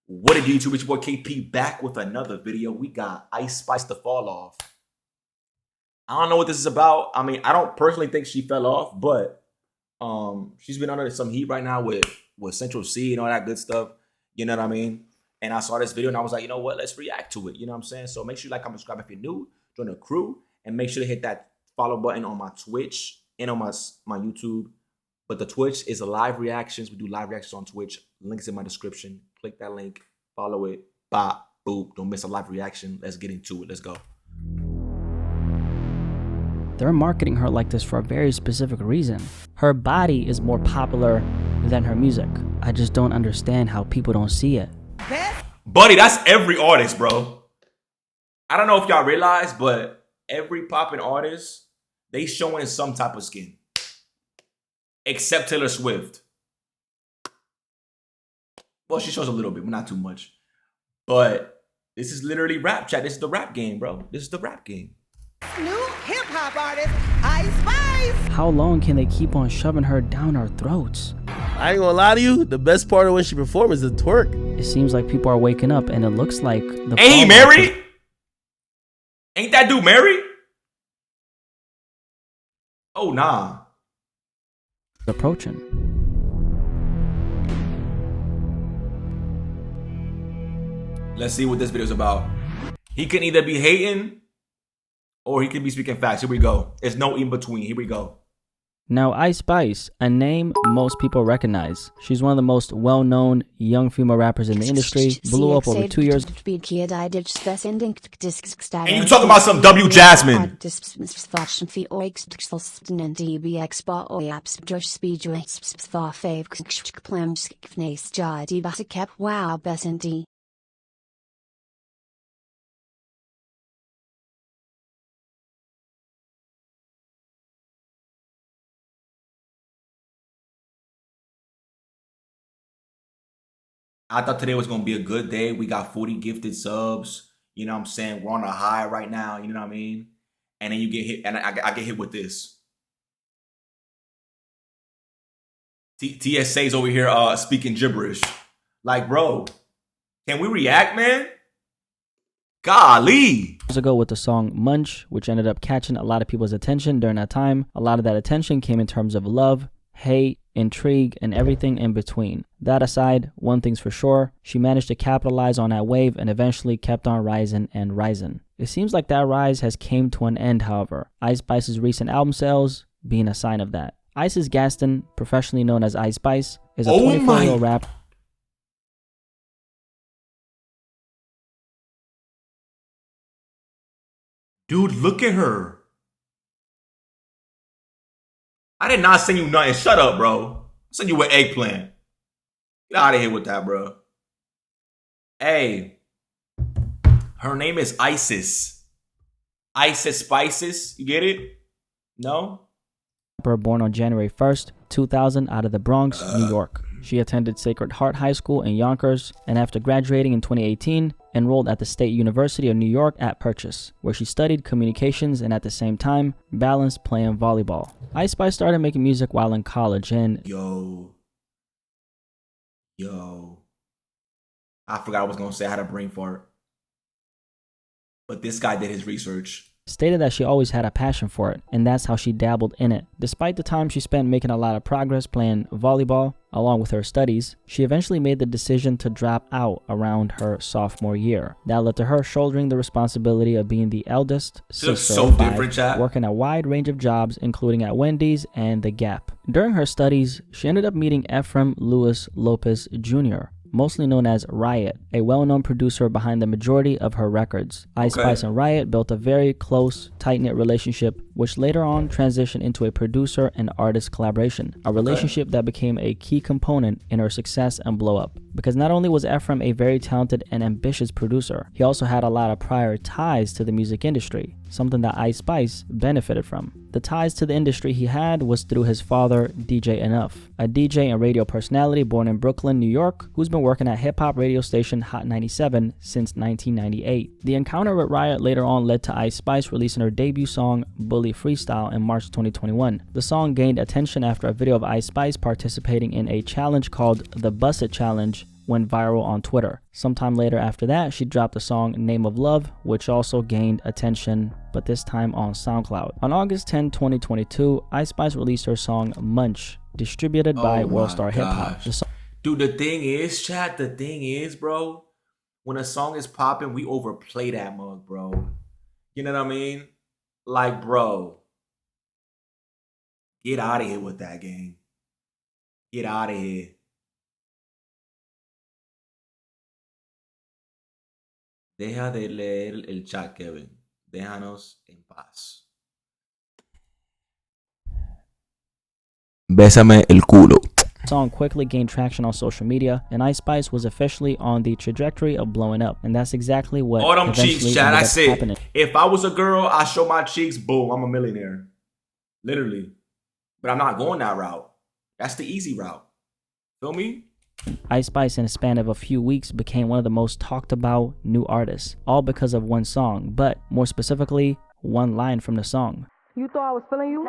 What it do, YouTube? It's your boy KP back with another video. We got Ice Spice to fall off. I don't know what this is about. I mean, I don't personally think she fell off, but she's been under some heat right now with Central C and all that good stuff. You know what I mean? And I saw this video and I was like, you know what? Let's react to it. You know what I'm saying? So make sure you like, comment, subscribe if you're new. Join the crew and make sure to hit that follow button on my Twitch and on my YouTube. But the Twitch is a live reactions. We do live reactions on Twitch. Links in my description. Click that link. Follow it. Bop, boop. Don't miss a live reaction. Let's get into it. Let's go. They're marketing her like this for a very specific reason. Her body is more popular than her music. I just don't understand how people don't see it. Buddy, that's every artist, bro. I don't know if y'all realize, but every popping artist, they showing some type of skin. Except Taylor Swift. Well, she shows a little bit, but not too much. But this is literally rap chat. This is the rap game, bro. This is the rap game. New hip-hop artist, Ice Spice. How long can they keep on shoving her down our throats? I ain't gonna lie to you, the best part of when she performs is the twerk. It seems like people are waking up and it looks like the Ain't he married? Ain't that dude married? Oh, nah. Approaching. Let's see what this video is about. He can either be hating or he can be speaking facts. Here we go. There's no in between. Here we go. Now, Ice Spice, a name most people recognize. She's one of the most well-known young female rappers in the industry. Blew up over 2 years. And you talking about some W Jasmine. I thought today was going to be a good day. We got 40 gifted subs. You know what I'm saying? We're on a high right now. You know what I mean? And then you get hit. And I get hit with this. TSA's over here speaking gibberish. Like, bro, can we react, man? Golly. Years ago with the song Munch, which ended up catching a lot of people's attention during that time. A lot of that attention came in terms of love, hate, intrigue, and everything in between. That aside, one thing's for sure, she managed to capitalize on that wave and eventually kept on rising and rising. It seems like that rise has came to an end, however. Ice Spice's recent album sales being a sign of that. Isis Gaston, professionally known as Ice Spice, is a 24-year-old rapper. Dude, look at her. I did not send you nothing. Shut up, bro. I sent you an eggplant. Get out of here with that, bro. Hey. Her name is Isis. Isis Spices. You get it? No? Born on January 1st, 2000 out of the Bronx, New York. She attended Sacred Heart High School in Yonkers, and after graduating in 2018, enrolled at the State University of New York at Purchase, where she studied communications and at the same time, balanced playing volleyball. Ice Spice started making music while in college and... Yo. I forgot I was going to say I had a brain fart. But this guy did his research. Stated that she always had a passion for it, and that's how she dabbled in it. Despite the time she spent making a lot of progress playing volleyball, along with her studies, she eventually made the decision to drop out around her sophomore year. That led to her shouldering the responsibility of being the eldest sister of five, working a wide range of jobs, including at Wendy's and The Gap. During her studies, she ended up meeting Ephraim Lewis Lopez Jr., mostly known as Riot, a well-known producer behind the majority of her records. Ice Spice and Riot built a very close, tight-knit relationship, which later on transitioned into a producer and artist collaboration, a relationship that became a key component in her success and blow-up. Because not only was Ephraim a very talented and ambitious producer, he also had a lot of prior ties to the music industry, something that Ice Spice benefited from. The ties to the industry he had was through his father, DJ Enough, a DJ and radio personality born in Brooklyn, New York, who's been working at hip-hop radio station Hot 97 since 1998. The encounter with Riot later on led to Ice Spice releasing her debut song, Bully Freestyle, in March 2021. The song gained attention after a video of Ice Spice participating in a challenge called the Bust It Challenge, went viral on Twitter. Sometime later after that, she dropped the song Name of Love, which also gained attention, but this time on SoundCloud. On August 10, 2022, Ice Spice released her song Munch, distributed by Worldstar Hip Hop. Dude, the thing is, chat, the thing is, bro, when a song is popping, we overplay that mug, bro. You know what I mean? Like, bro, get out of here with that, gang. Get out of here. Deja de leer el chat, Kevin. Déjanos en paz. Bésame el culo. The song quickly gained traction on social media, and Ice Spice was officially on the trajectory of blowing up, and that's exactly what all them cheeks, chat. I said, happening. If I was a girl, I show my cheeks, boom, I'm a millionaire, literally. But I'm not going that route. That's the easy route. Feel me? Ice Spice, in a span of a few weeks, became one of the most talked about new artists, all because of one song, but more specifically, one line from the song. You thought I was feeling you?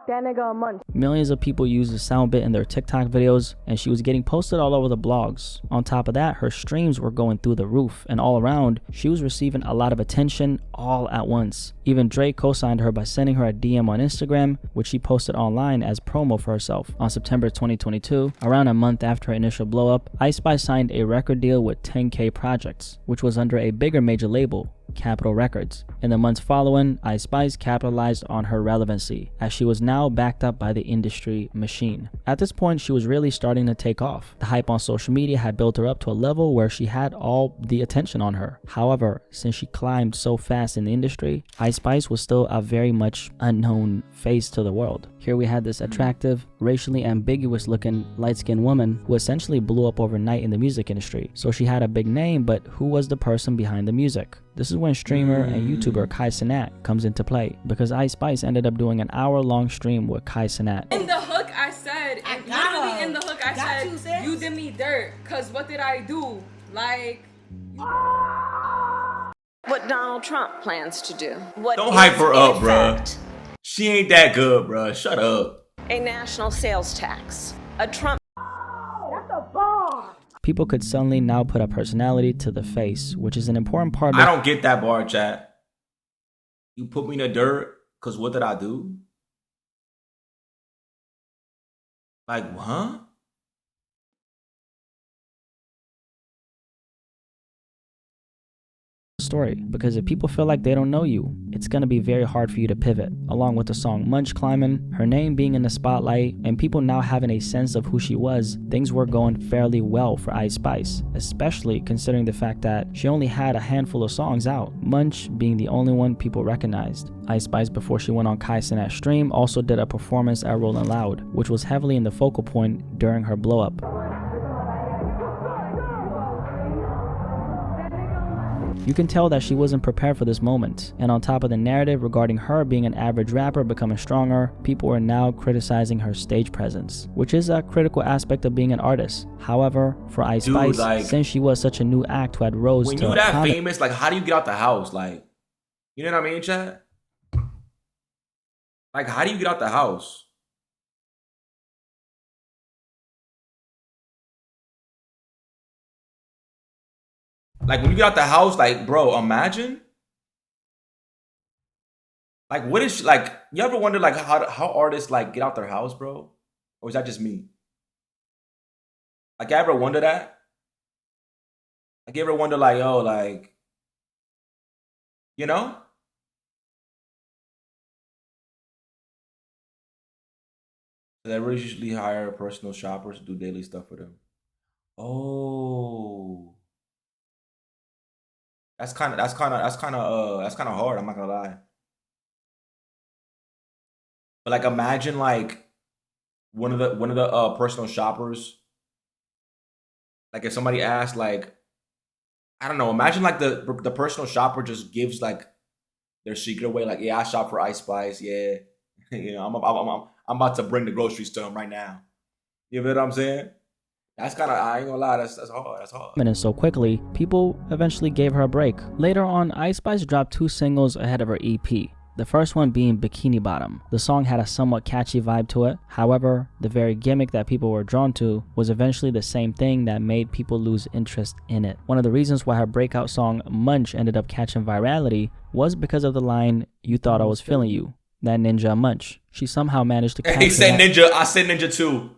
That nigga a munch. Millions of people used the sound bit in their TikTok videos, and she was getting posted all over the blogs. On top of that, her streams were going through the roof, and all around, she was receiving a lot of attention all at once. Even Drake co-signed her by sending her a DM on Instagram, which she posted online as promo for herself. On September 2022, around a month after her initial blow-up, Ice Spice signed a record deal with 10K Projects, which was under a bigger major label, Capitol Records. In the months following, Ice Spice capitalized on her relevancy, as she was now backed up by the industry machine. At this point, she was really starting to take off. The hype on social media had built her up to a level where she had all the attention on her. However, since she climbed so fast in the industry, Ice Spice was still a very much unknown face to the world. Here we had this attractive, racially ambiguous looking light-skinned woman who essentially blew up overnight in the music industry. So she had a big name, but who was the person behind the music? This is when streamer and YouTuber Kai Cenat comes into play, because Ice Spice ended up doing an hour-long stream with Kai Cenat. In the hook I said, and literally in the hook I said, you did me dirt, cause what did I do? Like... What Donald Trump plans to do. Don't hype her up, bruh. She ain't that good, bruh. Shut up. A national sales tax. A Trump... People could suddenly now put a personality to the face, which is an important part of... I don't get that bar, chat. You put me in the dirt, because what did I do? Like, huh? Story, because if people feel like they don't know you, it's gonna be very hard for you to pivot. Along with the song Munch climbing, her name being in the spotlight, and people now having a sense of who she was, things were going fairly well for Ice Spice, especially considering the fact that she only had a handful of songs out, Munch being the only one people recognized. Ice Spice, before she went on Kai Cenat's stream, also did a performance at Rollin' Loud, which was heavily in the focal point during her blow-up. You can tell that she wasn't prepared for this moment, and on top of the narrative regarding her being an average rapper becoming stronger, people are now criticizing her stage presence, which is a critical aspect of being an artist. However, for Ice Spice, like, since she was such a new act who had rose when to you that famous, like, how do you get out the house? Like, you know what I mean, chat? Like, how do you get out the house? Like, when you get out the house, like, bro, imagine. Like, what is, like, you ever wonder, like, how artists, like, get out their house, bro? Or is that just me? Like, you ever wonder that? Like, you ever wonder, like, yo, like, you know? They really usually hire personal shoppers to do daily stuff for them. Oh. That's kind of hard. I'm not gonna lie. But like, imagine like one of the personal shoppers. Like, if somebody asked, like, I don't know. Imagine like the personal shopper just gives like their secret away. Like, yeah, I shop for Ice Spice. Yeah, you know, I'm about to bring the groceries to him right now. You know what I'm saying? That's kind of, I ain't gonna lie, that's hard, that's hard. And so quickly, people eventually gave her a break. Later on, Ice Spice dropped 2 singles ahead of her EP. the first one being Bikini Bottom. The song had a somewhat catchy vibe to it. However, the very gimmick that people were drawn to was eventually the same thing that made people lose interest in it. One of the reasons why her breakout song Munch ended up catching virality was because of the line, "You thought I was feeling you." That ninja Munch. She somehow managed to capture He said that ninja. I said ninja too.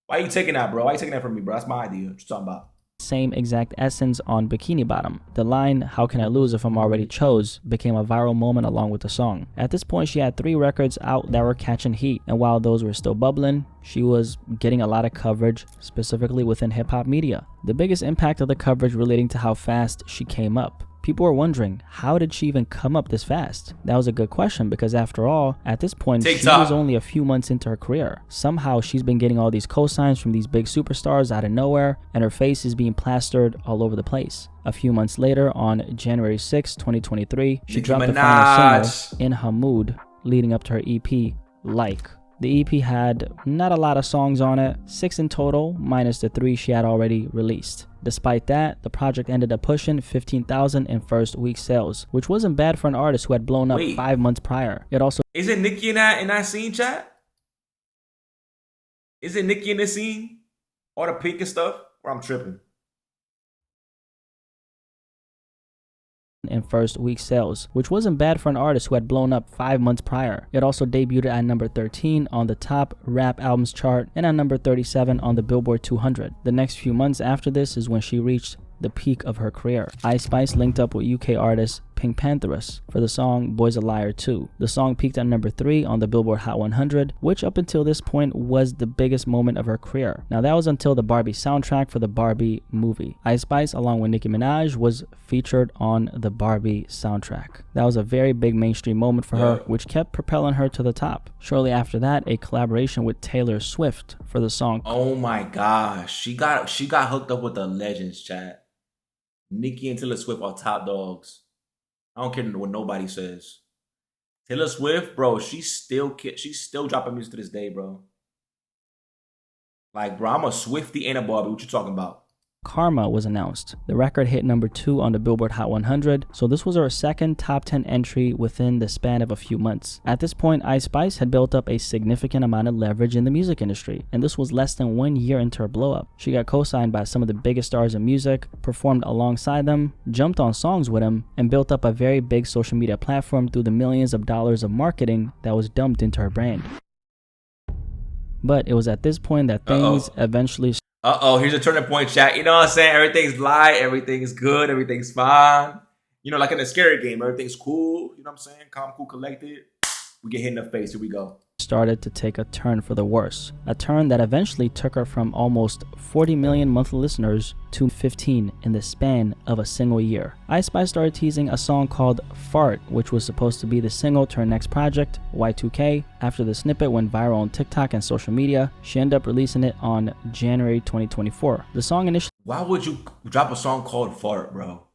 Why are you taking that, bro? Why are you taking that from me, bro? That's my idea. What you talking about? same exact essence on Bikini Bottom. The line, "How can I lose if I'm already chose," became a viral moment along with the song. At this point, she had 3 records out that were catching heat, and while those were still bubbling, she was getting a lot of coverage, specifically within hip-hop media. The biggest impact of the coverage relating to how fast she came up. People were wondering, how did she even come up this fast? That was a good question because after all, at this point, she was only a few months into her career. Somehow, she's been getting all these cosigns from these big superstars out of nowhere, and her face is being plastered all over the place. A few months later, on January 6, 2023, she dropped the final single, "In Her Mood," leading up to her EP, Like. The EP had not a lot of songs on it, 6 in total, minus the 3 she had already released. Despite that, the project ended up pushing 15,000 in first week sales, which wasn't bad for an artist who had blown up 5 months prior. It also Isn't Nicki in that scene, chat? Isn't Nicki in the scene? All the pink and stuff? Or I'm tripping. in first week sales, which wasn't bad for an artist who had blown up 5 months prior. It also debuted at number 13 on the top rap albums chart and at number 37 on the Billboard 200. The next few months after this is when she reached the peak of her career. Ice Spice linked up with UK artist Pink Pantheress for the song Boy's a Liar 2. The song peaked at number 3 on the Billboard Hot 100, which up until this point was the biggest moment of her career. Now that was until the Barbie soundtrack for the Barbie movie. Ice Spice, along with Nicki Minaj, was featured on the Barbie soundtrack. That was a very big mainstream moment for her, which kept propelling her to the top. Shortly after that, a collaboration with Taylor Swift for the song. Oh my gosh, she got hooked up with the legends, chat. Nicki and Taylor Swift are top dogs. I don't care what nobody says. Taylor Swift, bro, she's still dropping music to this day, bro. Like, bro, I'm a Swiftie and a Barbie. What you talking about? Karma was announced. The record hit number 2 on the Billboard Hot 100, so this was her second top 10 entry within the span of a few months. At this point, Ice Spice had built up a significant amount of leverage in the music industry, and this was less than 1 year into her blow-up. She got co-signed by some of the biggest stars in music, performed alongside them, jumped on songs with them, and built up a very big social media platform through the millions of dollars of marketing that was dumped into her brand. But it was at this point that things eventually here's a turning point, chat. You know what I'm saying? Everything's light, everything's good, everything's fine. You know, like in a scary game, everything's cool. You know what I'm saying? Calm, cool, collected. We get hit in the face. Here we go. Started to take a turn for the worse. A turn that eventually took her from almost 40 million monthly listeners to 15 in the span of a single year. Ice Spice started teasing a song called Fart, which was supposed to be the single to her next project, Y2K. After the snippet went viral on TikTok and social media, she ended up releasing it on January 2024. The song initially... Why would you drop a song called Fart, bro?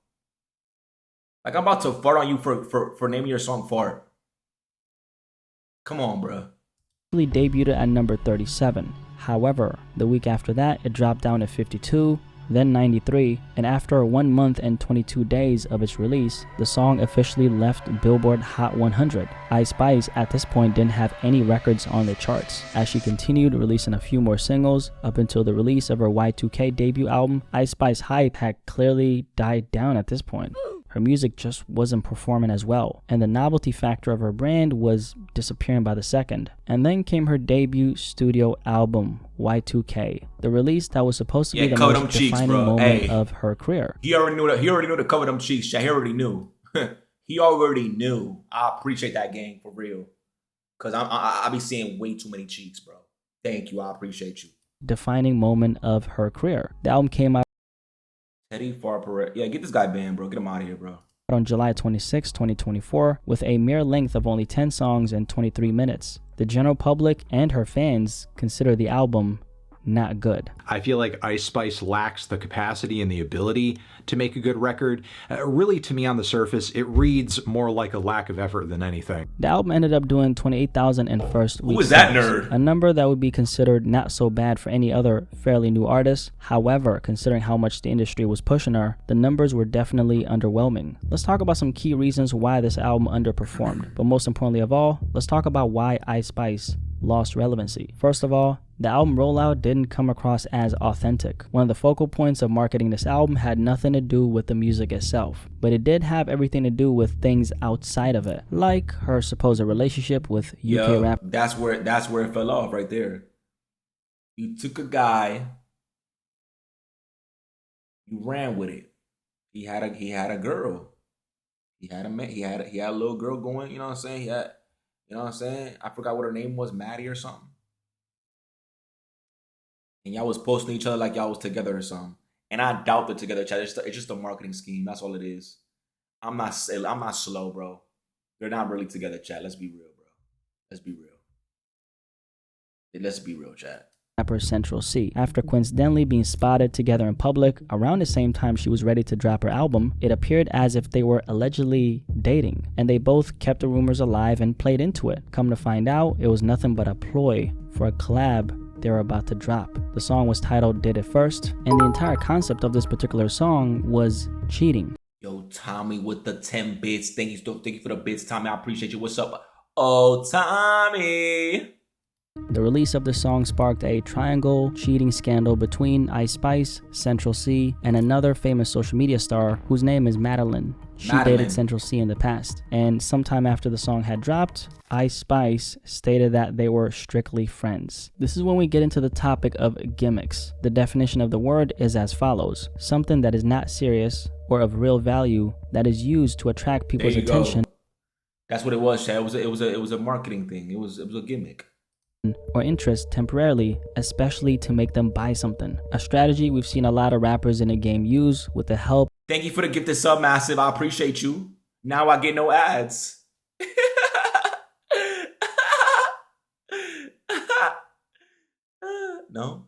Like, I'm about to fart on you for naming your song Fart. Come on, bro. Debuted at number 37. However, the week after that, it dropped down to 52, then 93, and after 1 month and 22 days of its release, the song officially left Billboard Hot 100. Ice Spice at this point didn't have any records on the charts. As she continued releasing a few more singles up until the release of her Y2K debut album, Ice Spice hype had clearly died down at this point. Her music just wasn't performing as well, and the novelty factor of her brand was disappearing by the second. And then came her debut studio album, Y2K, the release that was supposed to be the most defining moment of her career. He already knew to cover them cheeks. He already knew. He already knew. I appreciate that game for real, cause I be seeing way too many cheeks, bro. Thank you. I appreciate you. Defining moment of her career. The album came out Teddy Farper. Yeah, get this guy banned, bro. Get him out of here, bro. On July 26, 2024, with a mere length of only 10 songs and 23 minutes. The general public and her fans consider the album not good. I feel like Ice Spice lacks the capacity and the ability to make a good record. Really, to me on the surface, it reads more like a lack of effort than anything. The album ended up doing 28,000 in first week. Who is that sales, nerd? a number that would be considered not so bad for any other fairly new artist. However, considering how much the industry was pushing her, the numbers were definitely underwhelming. Let's talk about some key reasons why this album underperformed. But most importantly of all, let's talk about why Ice Spice lost relevancy. First of all, the album rollout didn't come across as authentic. One of the focal points of marketing this album had nothing to do with the music itself, but it did have everything to do with things outside of it, like her supposed relationship with UK rap. That's where it fell off right there. You took a guy, you ran with it. He had a girl. He had a little girl going, you know what I'm saying? You know what I'm saying? I forgot what her name was, Maddie or something. And y'all was posting each other like y'all was together or something. And I doubt they're together, Chad. It's just a marketing scheme. That's all it is. I'm not slow, bro. They're not really together, Chad. Let's be real, bro. Let's be real. Let's be real, Chad. Rapper Central C. After coincidentally being spotted together in public around the same time she was ready to drop her album, it appeared as if they were allegedly dating, and they both kept the rumors alive and played into it. Come to find out, it was nothing but a ploy for a collab they were about to drop. The song was titled Did It First, and the entire concept of this particular song was cheating. Yo, Tommy with the 10 bits. Thank you for the bits, Tommy. I appreciate you. What's up? Oh, Tommy. The release of the song sparked a triangle cheating scandal between Ice Spice, Central C, and another famous social media star whose name is Madeline. She dated Central C in the past, and sometime after the song had dropped, Ice Spice stated that they were strictly friends. This is when we get into the topic of gimmicks. The definition of the word is as follows: something that is not serious or of real value that is used to attract people's attention. Go. That's what it was, Chad. It was a marketing thing. It was a gimmick. Or interest temporarily, especially to make them buy something. A strategy we've seen a lot of rappers in the game use with the help. Thank you for the gifted sub, Massive. I appreciate you. Now I get no ads. No?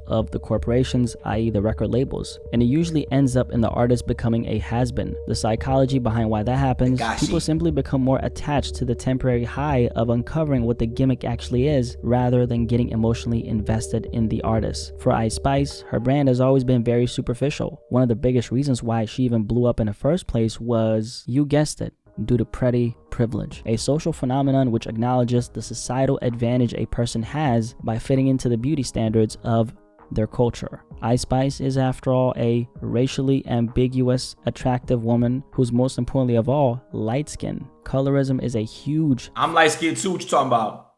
Of the corporations, i.e. the record labels, and it usually ends up in the artist becoming a has-been. The psychology behind why that happens, people simply become more attached to the temporary high of uncovering what the gimmick actually is, rather than getting emotionally invested in the artist. For Ice Spice, her brand has always been very superficial. One of the biggest reasons why she even blew up in the first place was, you guessed it, due to pretty privilege, a social phenomenon which acknowledges the societal advantage a person has by fitting into the beauty standards of their culture. Ice Spice is, after all, a racially ambiguous, attractive woman who's, most importantly of all, light-skinned. Colorism is a huge I'm light-skinned too. What you talking about?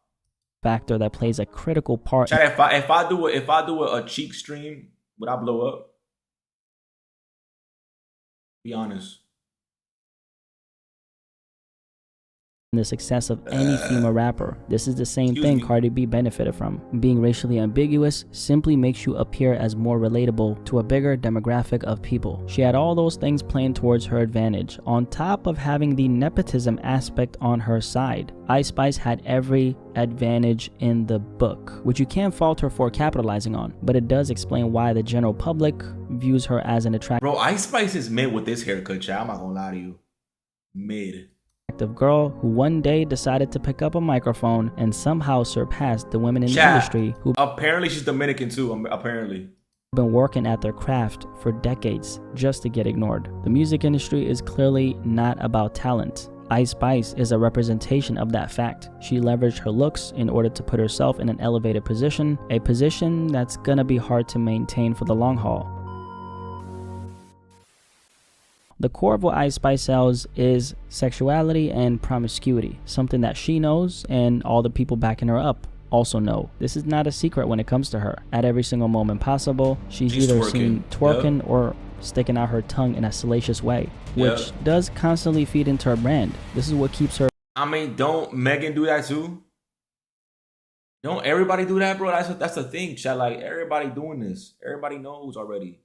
Factor that plays a critical part. Chad, if I do a cheek stream, would I blow up? Be honest. The success of any female rapper. This is the same thing Cardi B benefited from. Being racially ambiguous simply makes you appear as more relatable to a bigger demographic of people. She had all those things playing towards her advantage, on top of having the nepotism aspect on her side. Ice Spice had every advantage in the book, which you can't fault her for capitalizing on, but it does explain why the general public views her as an attractive. Bro, Ice Spice is mid with this haircut, Chad. I'm not gonna lie to you. Mid. Girl who one day decided to pick up a microphone and somehow surpassed the women in the industry who apparently she's Dominican too, apparently been working at their craft for decades just to get ignored. The music industry is clearly not about talent. Ice Spice is a representation of that fact. She leveraged her looks in order to put herself in an elevated position, a position that's gonna be hard to maintain for the long haul. The core of what Ice Spice sells is sexuality and promiscuity, something that she knows and all the people backing her up also know. This is not a secret when it comes to her. At every single moment possible, she's either seen twerking or sticking out her tongue in a salacious way, which does constantly feed into her brand. This is what keeps her. I mean, don't Megan do that too? Don't everybody do that, bro? That's the thing, chat. Like, everybody doing this. Everybody knows already.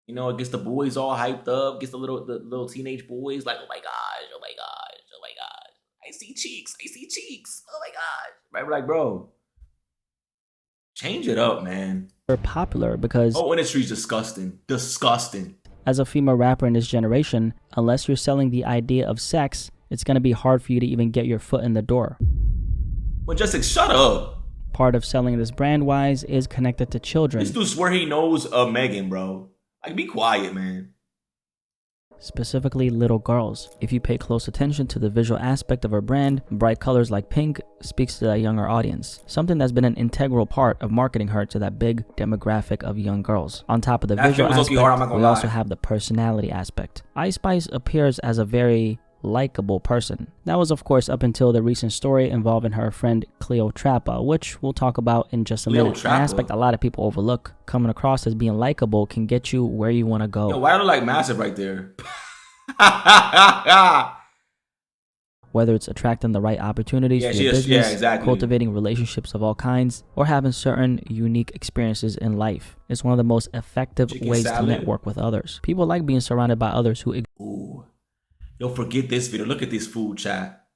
You know, it gets the boys all hyped up, gets the little teenage boys like, oh my gosh, oh my gosh, oh my gosh. I see cheeks, oh my gosh. Right? We're like, bro, Change it up, man. Popular because Oh, industry's disgusting. Disgusting. as a female rapper in this generation, unless you're selling the idea of sex, it's going to be hard for you to even get your foot in the door. Majestic, shut up. Part of selling this brand-wise is connected to children. This dude swear he knows Megan, bro. Like, be quiet, man. Specifically little girls. If you pay close attention to the visual aspect of her brand, bright colors like pink speaks to that younger audience, something that's been an integral part of marketing her to that big demographic of young girls. On top of the visual aspect, we also have the personality aspect. Ice Spice appears as a very likable person. That was of course up until the recent story involving her friend Cleopatra, which we'll talk about in just a minute. An aspect a lot of people overlook. Coming across as being likable can get you where you want to go. Yo, why do I look massive right there? Whether it's attracting the right opportunities for your business, cultivating relationships of all kinds, or having certain unique experiences in life. It's one of the most effective ways to network with others. People like being surrounded by others who... Ooh. Yo, forget this video. Look at this food, chat.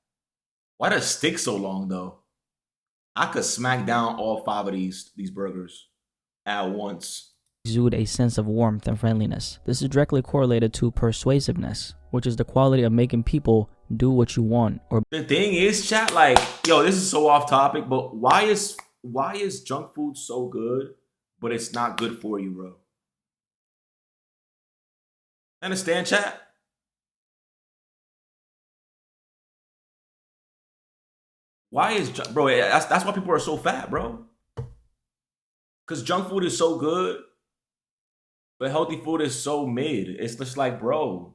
Why does stick so long, though? I could smack down all 5 of these burgers at once. Exude a sense of warmth and friendliness. This is directly correlated to persuasiveness, which is the quality of making people do what you want. Or the thing is, chat, like, yo, this is so off topic, but why is junk food so good, but it's not good for you, bro? Understand, chat? Why is bro? That's why people are so fat, bro. Because junk food is so good, but healthy food is so mid. It's just like, bro,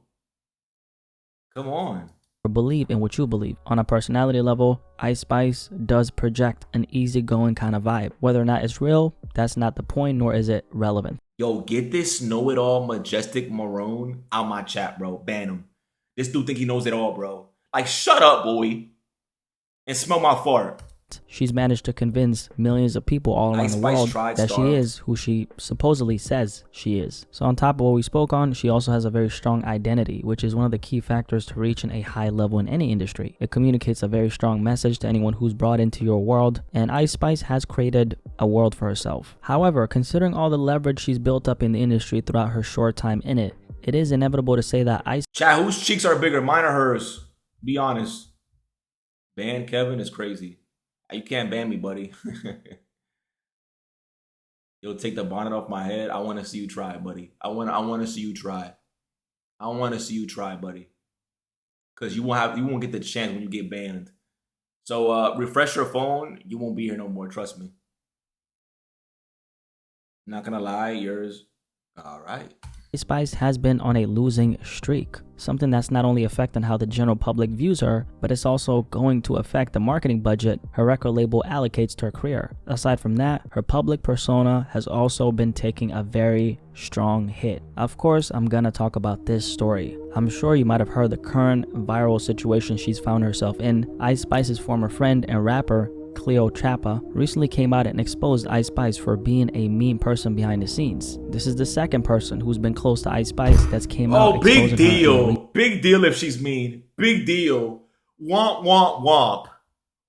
come on. Believe in what you believe. On a personality level, Ice Spice does project an easygoing kind of vibe. Whether or not it's real, that's not the point, nor is it relevant. Yo, get this know-it-all Majestic Maroon out my chat, bro. Ban him. This dude think he knows it all, bro. Like, shut up, boy. And smell my fart. She's managed to convince millions of people all around the world that she is who she supposedly says she is. So on top of what we spoke on, she also has a very strong identity, which is one of the key factors to reaching a high level in any industry. It communicates a very strong message to anyone who's brought into your world, and Ice Spice has created a world for herself. However, considering all the leverage she's built up in the industry throughout her short time in it, it is inevitable to say that Ice... Chat, whose cheeks are bigger, mine or hers? Be honest. Ban Kevin is crazy. You can't ban me, buddy. You'll take the bonnet off my head. I want to see you try, buddy. I want to see you try. I want to see you try, buddy. Cause you won't get the chance when you get banned. So refresh your phone. You won't be here no more. Trust me. Not gonna lie, yours. All right. Ice Spice has been on a losing streak, something that's not only affecting how the general public views her, but it's also going to affect the marketing budget her record label allocates to her career. Aside from that, her public persona has also been taking a very strong hit. Of course, I'm gonna talk about this story. I'm sure you might have heard the current viral situation she's found herself in. Ice Spice's former friend and rapper, Cleopatra, recently came out and exposed Ice Spice for being a mean person behind the scenes. This is the second person who's been close to Ice Spice that's came out. Oh, big deal. Big deal if she's mean. Big deal. Womp, womp, womp.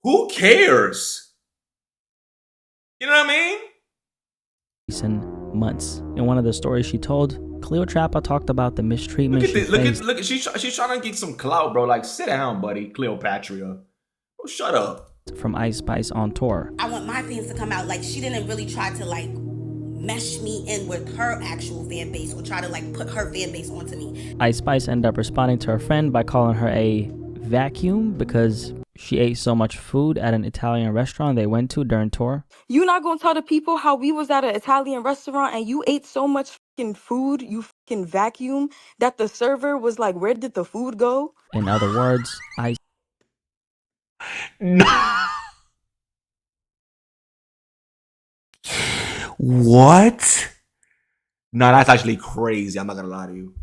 Who cares? You know what I mean? Recent months. In one of the stories she told, Cleopatra talked about the mistreatment she faced. Look at she's trying to get some clout, bro. Like, sit down, buddy, Cleopatra. Bro, shut up. From Ice Spice on tour. I want my fans to come out like she didn't really try to like mesh me in with her actual fan base or try to like put her fan base onto me. Ice Spice ended up responding to her friend by calling her a vacuum because she ate so much food at an Italian restaurant they went to during tour. You not gonna tell the people how we was at an Italian restaurant and you ate so much fucking food, you fucking vacuum, that the server was like, where did the food go? In other words, Ice... No. What? No, that's actually crazy. I'm not gonna lie to you.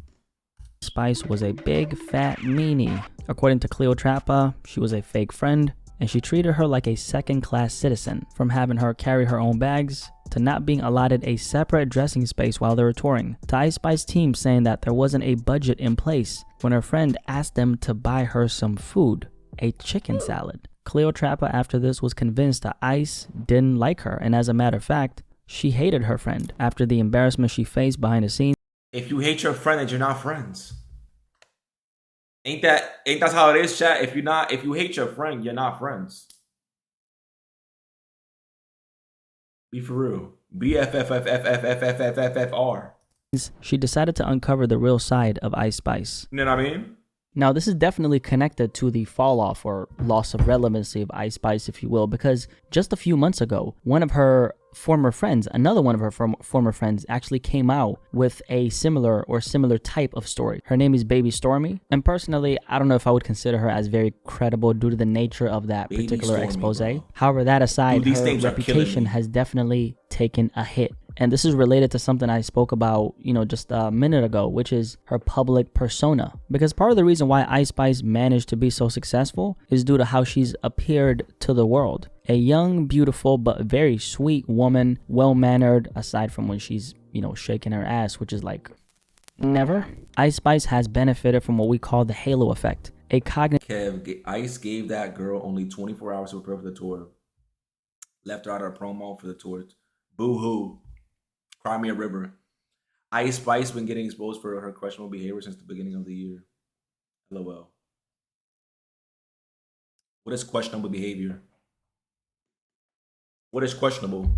Spice was a big fat meanie. According to Cleopatra, she was a fake friend, and she treated her like a second-class citizen, from having her carry her own bags to not being allotted a separate dressing space while they were touring, to Ice Spice team saying that there wasn't a budget in place when her friend asked them to buy her some food, a chicken salad. Cleopatra after this was convinced that Ice didn't like her, and as a matter of fact, she hated her friend after the embarrassment she faced behind the scenes. If you hate your friend, then you're not friends. Ain't that how it is, chat? If you hate your friend, you're not friends. Be for real. BFFFFFFFFFR. She decided to uncover the real side of Ice Spice. You know what I mean? Now, this is definitely connected to the fall off or loss of relevancy of Ice Spice, if you will, because just a few months ago, one of her former friends, another one of her former friends, actually came out with a similar type of story. Her name is Baby Stormy, and personally, I don't know if I would consider her as very credible due to the nature of that Baby particular Stormy, expose. bro. However, that aside, Dude, these her things are killing reputation me. has definitely taken a hit. And this is related to something I spoke about, just a minute ago, which is her public persona. Because part of the reason why Ice Spice managed to be so successful is due to how she's appeared to the world. A young, beautiful, but very sweet woman, well-mannered, aside from when she's, shaking her ass, which is like, never. Ice Spice has benefited from what we call the halo effect. Ice gave that girl only 24 hours to prepare for the tour. Left her out of her promo for the tour. Boo-hoo. Cry me a river. Ice Spice been getting exposed for her questionable behavior since the beginning of the year. LOL. What is questionable behavior? What is questionable?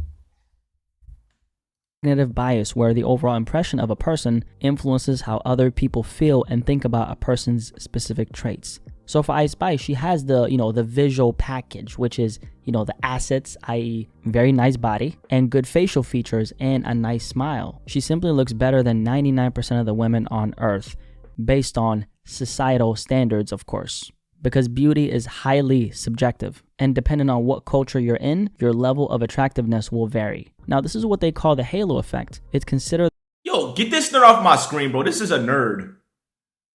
Cognitive bias, where the overall impression of a person influences how other people feel and think about a person's specific traits. So for Ice Spice, she has the visual package, which is, the assets, i.e. very nice body and good facial features and a nice smile. She simply looks better than 99% of the women on earth based on societal standards, of course, because beauty is highly subjective, and depending on what culture you're in, your level of attractiveness will vary. Now, this is what they call the halo effect. It's considered... Yo, get this nerd off my screen, bro. This is a nerd.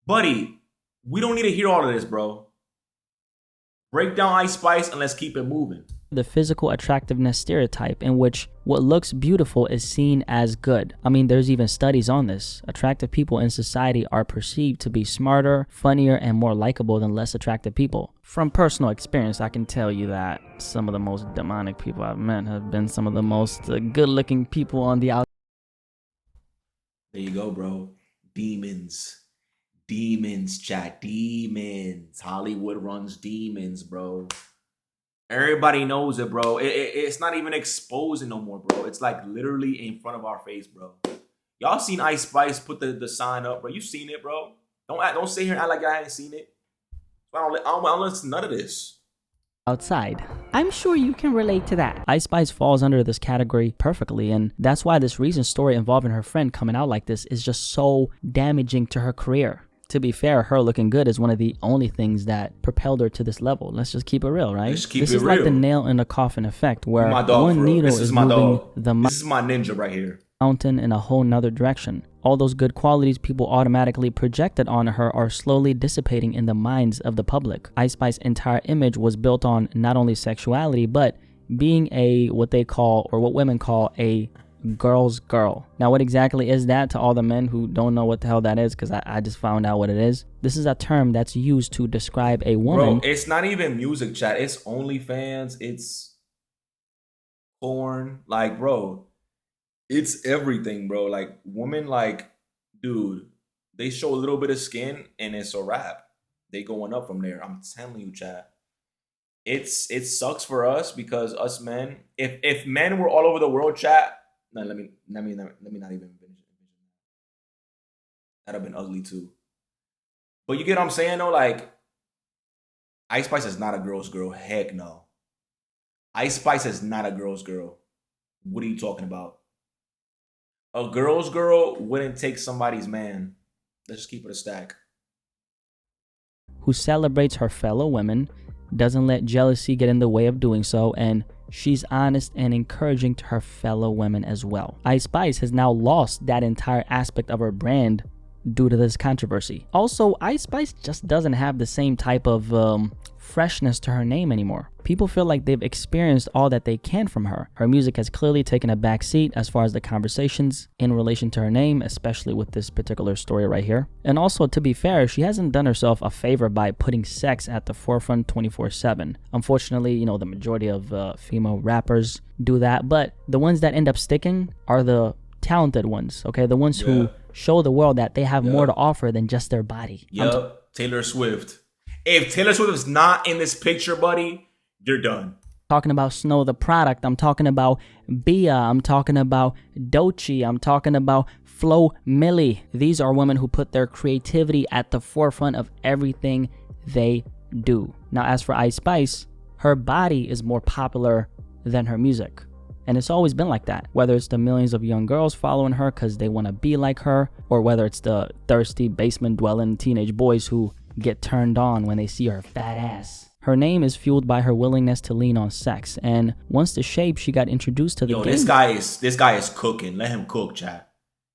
Buddy, we don't need to hear all of this, bro. Break down Ice Spice and let's keep it moving. The physical attractiveness stereotype, in which what looks beautiful is seen as good. I mean, there's even studies on this. Attractive people in society are perceived to be smarter, funnier, and more likable than less attractive people. From personal experience, I can tell you that some of the most demonic people I've met have been some of the most good-looking people on the outside. There you go, bro. Demons. Demons, chat. Demons. Hollywood runs demons, bro. Everybody knows it, bro. It's not even exposing no more, bro. It's like literally in front of our face, bro. Y'all seen Ice Spice put the sign up, bro. You seen it, bro. Don't sit here and act like I ain't seen it. I don't listen to none of this. Outside. I'm sure you can relate to that. Ice Spice falls under this category perfectly, and that's why this recent story involving her friend coming out like this is just so damaging to her career. To be fair, her looking good is one of the only things that propelled her to this level. Let's just keep it real, right? This is like the nail in the coffin effect, where one needle is moving this is my ninja right here. Mountain in a whole nother direction. All those good qualities people automatically projected onto her are slowly dissipating in the minds of the public. Ice Spice's entire image was built on not only sexuality, but being what women call a girl's girl. Now, what exactly is that to all the men who don't know what the hell that is? Because I just found out what it is. This is a term that's used to describe a woman. Bro, it's not even music, chat. It's OnlyFans. It's porn. Like, bro, it's everything, bro. Like, women, like, dude, they show a little bit of skin and it's a wrap. They going up from there. I'm telling you, chat. It sucks for us because us men, if men were all over the world, chat. No, let me not even finish it. That'd have been ugly too. But you get what I'm saying though? Like, Ice Spice is not a girl's girl. Heck no. Ice Spice is not a girl's girl. What are you talking about? A girl's girl wouldn't take somebody's man. Let's just keep it a stack. Who celebrates her fellow women, doesn't let jealousy get in the way of doing so, and she's honest and encouraging to her fellow women as well. Ice Spice has now lost that entire aspect of her brand due to this controversy. Also, Ice Spice just doesn't have the same type of freshness to her name anymore. People feel like they've experienced all that they can from her. Her music has clearly taken a back seat as far as the conversations in relation to her name, especially with this particular story right here. And also, to be fair, she hasn't done herself a favor by putting sex at the forefront 24/7. Unfortunately, the majority of female rappers do that, but the ones that end up sticking are the talented ones, okay? The ones who show the world that they have more to offer than just their body. Taylor Swift. If Taylor Swift is not in this picture, buddy, you're done. Talking about Snow the product, I'm talking about Bia, I'm talking about Doechii, I'm talking about Flo Milli. These are women who put their creativity at the forefront of everything they do. Now, as for Ice Spice, her body is more popular than her music. And it's always been like that, whether it's the millions of young girls following her because they want to be like her, or whether it's the thirsty basement-dwelling teenage boys who get turned on when they see her fat ass. Her name is fueled by her willingness to lean on sex, and once the shape she got introduced to the game, this guy is cooking. Let him cook, chat.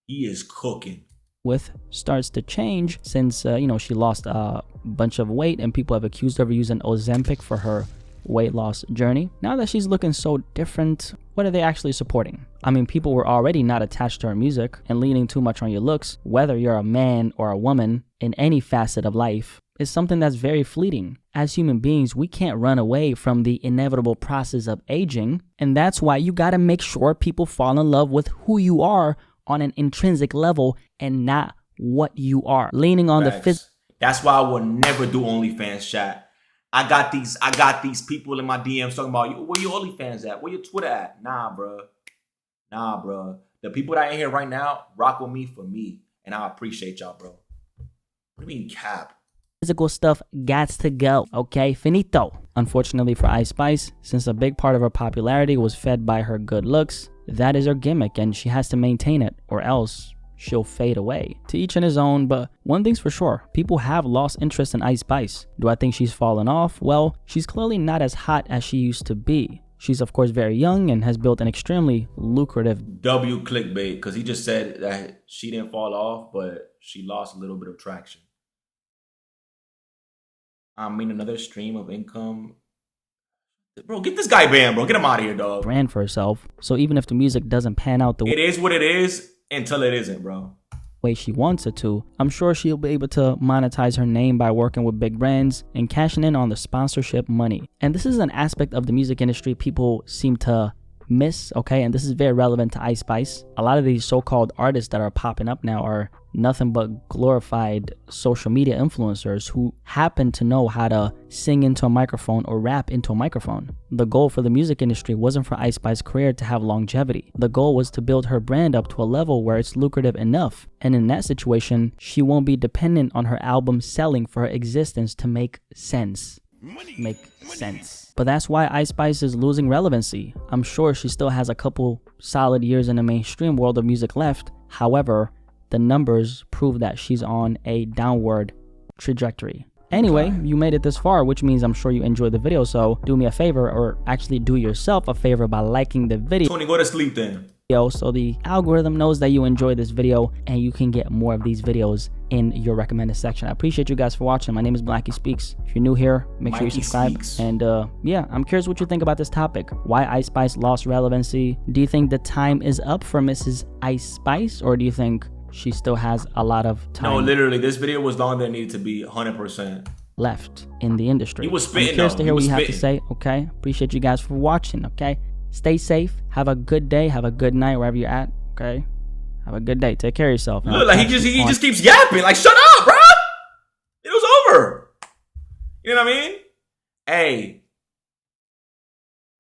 He is cooking. With starts to change since she lost a bunch of weight, and people have accused her of using Ozempic for her weight loss journey. Now that she's looking so different, what are they actually supporting? I mean, people were already not attached to her music, and leaning too much on your looks, whether you're a man or a woman, in any facet of life, is something that's very fleeting. As human beings, we can't run away from the inevitable process of aging, and that's why you gotta make sure people fall in love with who you are on an intrinsic level and not what you are. Leaning on the physical. That's why I will never do OnlyFans, chat. I got these people in my DMs talking about, where your OnlyFans at? Where your Twitter at? Nah, bro. The people that are in here right now rock with me for me, and I appreciate y'all, bro. What do you mean cap? Physical stuff gots to go, okay? Finito. Unfortunately for Ice Spice, since a big part of her popularity was fed by her good looks, that is her gimmick, and she has to maintain it, or else she'll fade away. To each in his own, but one thing's for sure, people have lost interest in Ice Spice. Do I think she's fallen off? Well, she's clearly not as hot as she used to be. She's of course very young and has built an extremely lucrative W clickbait, because he just said that she didn't fall off, but she lost a little bit of traction. I mean, another stream of income. Bro, get this guy banned, bro. Get him out of here, dog. Brand for herself. So even if the music doesn't pan out the way it is what it is until it isn't, bro. Way she wants it to, I'm sure she'll be able to monetize her name by working with big brands and cashing in on the sponsorship money. And this is an aspect of the music industry people seem to miss, okay? And this is very relevant to Ice Spice. A lot of these so-called artists that are popping up now are nothing but glorified social media influencers who happen to know how to sing into a microphone or rap into a microphone. The goal for the music industry wasn't for Ice Spice's career to have longevity. The goal was to build her brand up to a level where it's lucrative enough. And in that situation, she won't be dependent on her album selling for her existence to make sense. But that's why Ice Spice is losing relevancy. I'm sure she still has a couple solid years in the mainstream world of music left. However, the numbers prove that she's on a downward trajectory. Anyway, you made it this far, which means I'm sure you enjoyed the video, so do me a favor, or actually do yourself a favor by liking the video. Tony, go to sleep then. So the algorithm knows that you enjoy this video and you can get more of these videos in your recommended section. I appreciate you guys for watching. My name is Blackie Speaks. If you're new here, make sure you subscribe. And yeah, I'm curious what you think about this topic. Why Ice Spice lost relevancy? Do you think the time is up for Mrs. Ice Spice, or do you think she still has a lot of time? No, literally, this video was longer than it needed to be, 100%. Left in the industry. He was spitting, I'm curious to hear what you have to say, okay? Appreciate you guys for watching, okay? Stay safe. Have a good day. Have a good night wherever you're at, okay? Have a good day. Take care of yourself. Look, like he just keeps yapping. Like, shut up, bro. It was over. You know what I mean? Hey,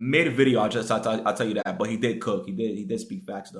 mid video, I'll tell you that. But he did cook. He did speak facts though.